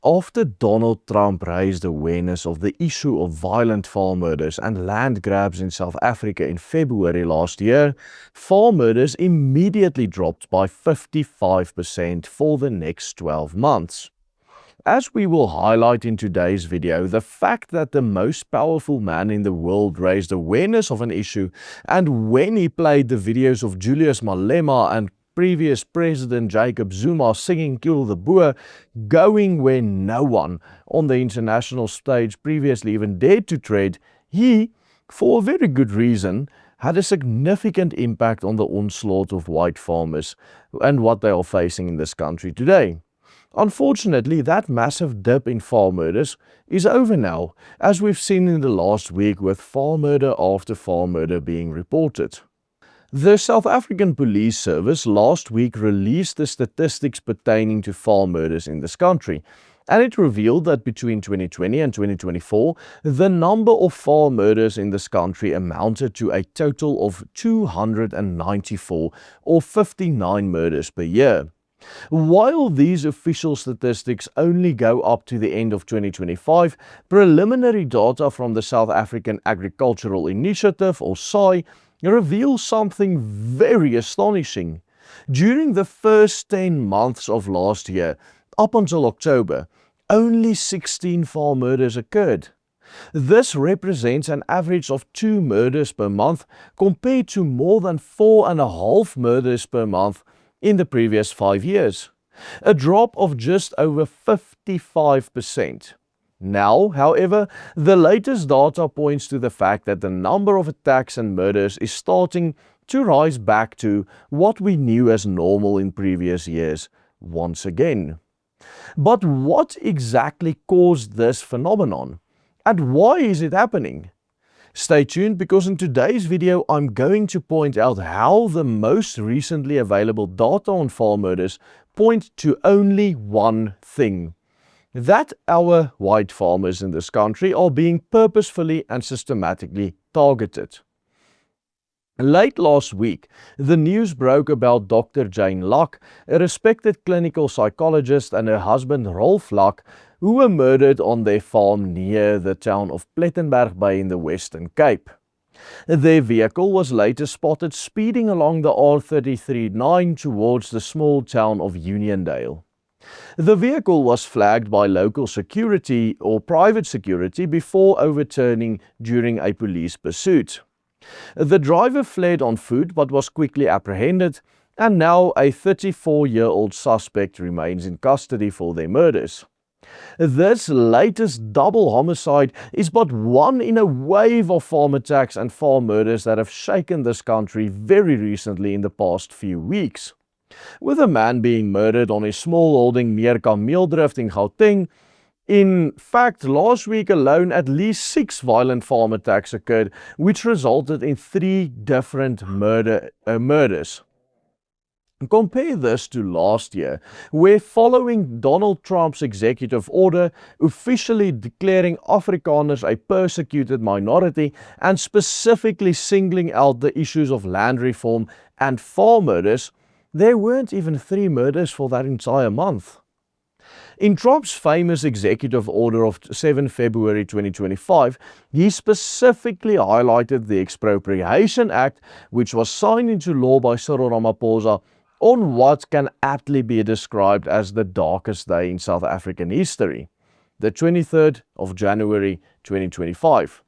After Donald Trump raised awareness of the issue of violent farm murders and land grabs in South Africa in February last year, farm murders immediately dropped by 55% for the next 12 months. As we will highlight in today's video, the fact that the most powerful man in the world raised awareness of an issue, and when he played the videos of Julius Malema and previous President Jacob Zuma singing Kill the Boer, going where no one on the international stage previously even dared to tread, he, for a very good reason, had a significant impact on the onslaught of white farmers and what they are facing in this country today. Unfortunately, that massive dip in farm murders is over now, as we've seen in the last week with farm murder after farm murder being reported. The South African Police Service last week released the statistics pertaining to farm murders in this country, and it revealed that between 2020 and 2024, the number of farm murders in this country amounted to a total of 294, or 59 murders per year. While these official statistics only go up to the end of 2025, preliminary data from the South African Agricultural Initiative, or SAI, reveals something very astonishing. During the first 10 months of last year, up until October, only 16 farm murders occurred. This represents an average of 2 murders per month compared to more than 4.5 murders per month in the previous 5 years, a drop of just over 55%. Now, however, the latest data points to the fact that the number of attacks and murders is starting to rise back to what we knew as normal in previous years once again. But what exactly caused this phenomenon? And why is it happening? Stay tuned, because in today's video I'm going to point out how the most recently available data on farm murders point to only one thing: that our white farmers in this country are being purposefully and systematically targeted. Late last week, the news broke about Dr. Jane Luck, a respected clinical psychologist, and her husband Rolf Luck, who were murdered on their farm near the town of Plettenberg Bay in the Western Cape. Their vehicle was later spotted speeding along the R33-9 towards the small town of Uniondale. The vehicle was flagged by local security or private security before overturning during a police pursuit. The driver fled on foot but was quickly apprehended, and now a 34-year-old suspect remains in custody for their murders. This latest double homicide is but one in a wave of farm attacks and farm murders that have shaken this country very recently in the past few weeks. With a man being murdered on his small holding near Kameeldrift in Gauteng. In fact, last week alone at least 6 violent farm attacks occurred, which resulted in 3 different murders. Compare this to last year, where following Donald Trump's executive order officially declaring Afrikaners a persecuted minority and specifically singling out the issues of land reform and farm murders, there weren't even 3 murders for that entire month. In Trump's famous executive order of 7 February 2025, he specifically highlighted the Expropriation Act, which was signed into law by Cyril Ramaphosa, on what can aptly be described as the darkest day in South African history, the 23rd of January 2025.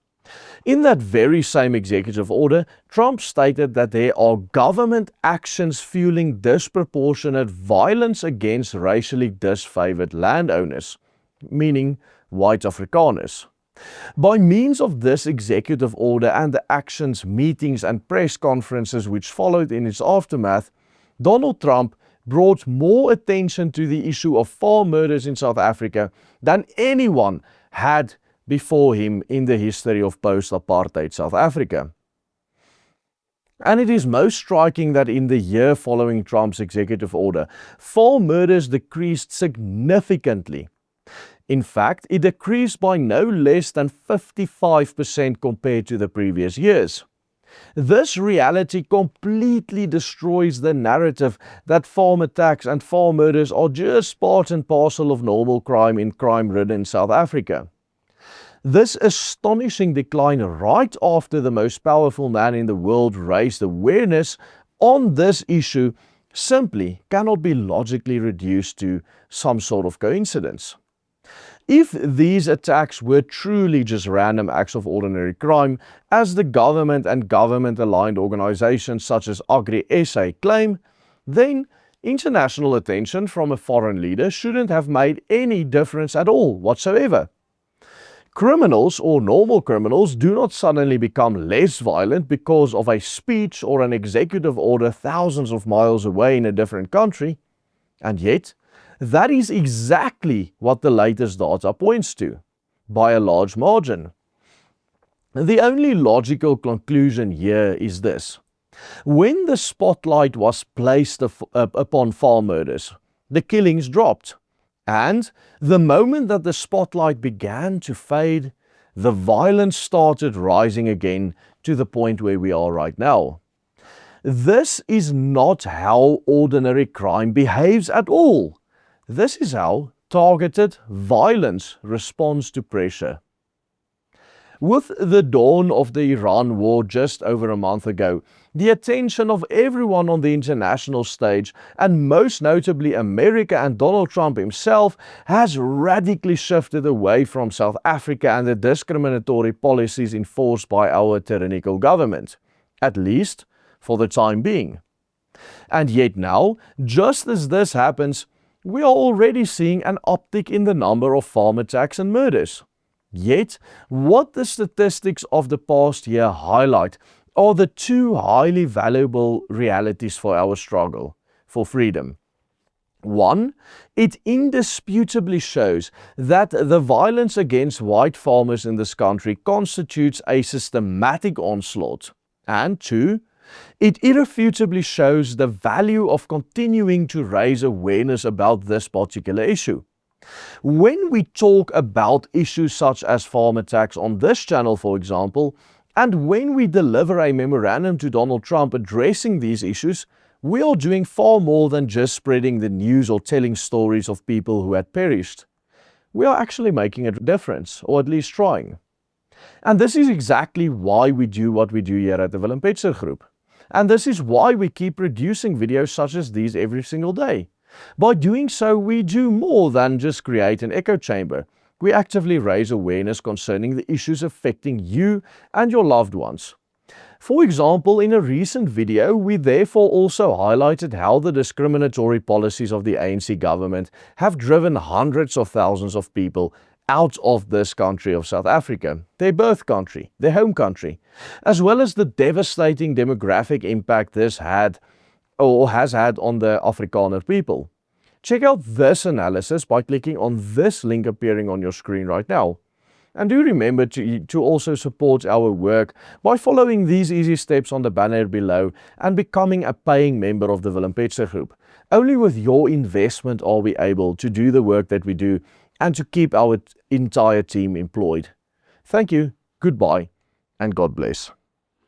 In that very same executive order, Trump stated that there are government actions fueling disproportionate violence against racially disfavored landowners, meaning white Afrikaners. By means of this executive order and the actions, meetings and press conferences which followed in its aftermath, Donald Trump brought more attention to the issue of farm murders in South Africa than anyone had before him in the history of post-apartheid South Africa. And it is most striking that in the year following Trump's executive order, farm murders decreased significantly. In fact, it decreased by no less than 55% compared to the previous years. This reality completely destroys the narrative that farm attacks and farm murders are just part and parcel of normal crime in crime-ridden South Africa. This astonishing decline right after the most powerful man in the world raised awareness on this issue simply cannot be logically reduced to some sort of coincidence. If these attacks were truly just random acts of ordinary crime, as the government and government-aligned organizations such as Agri-SA claim, then international attention from a foreign leader shouldn't have made any difference at all whatsoever. Criminals or normal criminals do not suddenly become less violent because of a speech or an executive order thousands of miles away in a different country, and yet that is exactly what the latest data points to, by a large margin. The only logical conclusion here is this. When the spotlight was placed upon farm murders, the killings dropped. And the moment that the spotlight began to fade, the violence started rising again to the point where we are right now. This is not how ordinary crime behaves at all. This is how targeted violence responds to pressure. With the dawn of the Iran war just over a month ago, the attention of everyone on the international stage, and most notably America and Donald Trump himself, has radically shifted away from South Africa and the discriminatory policies enforced by our tyrannical government, at least for the time being. And yet now, just as this happens, we are already seeing an uptick in the number of farm attacks and murders. Yet, what the statistics of the past year highlight are the two highly valuable realities for our struggle for freedom. One, it indisputably shows that the violence against white farmers in this country constitutes a systematic onslaught. And two, it irrefutably shows the value of continuing to raise awareness about this particular issue. When we talk about issues such as farm attacks on this channel, for example, and when we deliver a memorandum to Donald Trump addressing these issues, we are doing far more than just spreading the news or telling stories of people who had perished. We are actually making a difference, or at least trying. And this is exactly why we do what we do here at the Willem Petzer Group. And this is why we keep producing videos such as these every single day. By doing so, we do more than just create an echo chamber. We actively raise awareness concerning the issues affecting you and your loved ones. For example, in a recent video, we therefore also highlighted how the discriminatory policies of the ANC government have driven hundreds of thousands of people out of this country of South Africa, their birth country, their home country, as well as the devastating demographic impact this had or has had on the Afrikaner people. Check out this analysis by clicking on this link appearing on your screen right now. And do remember to also support our work by following these easy steps on the banner below and becoming a paying member of the Willem Petzer Group. Only with your investment are we able to do the work that we do and to keep our entire team employed. Thank you, goodbye, and God bless.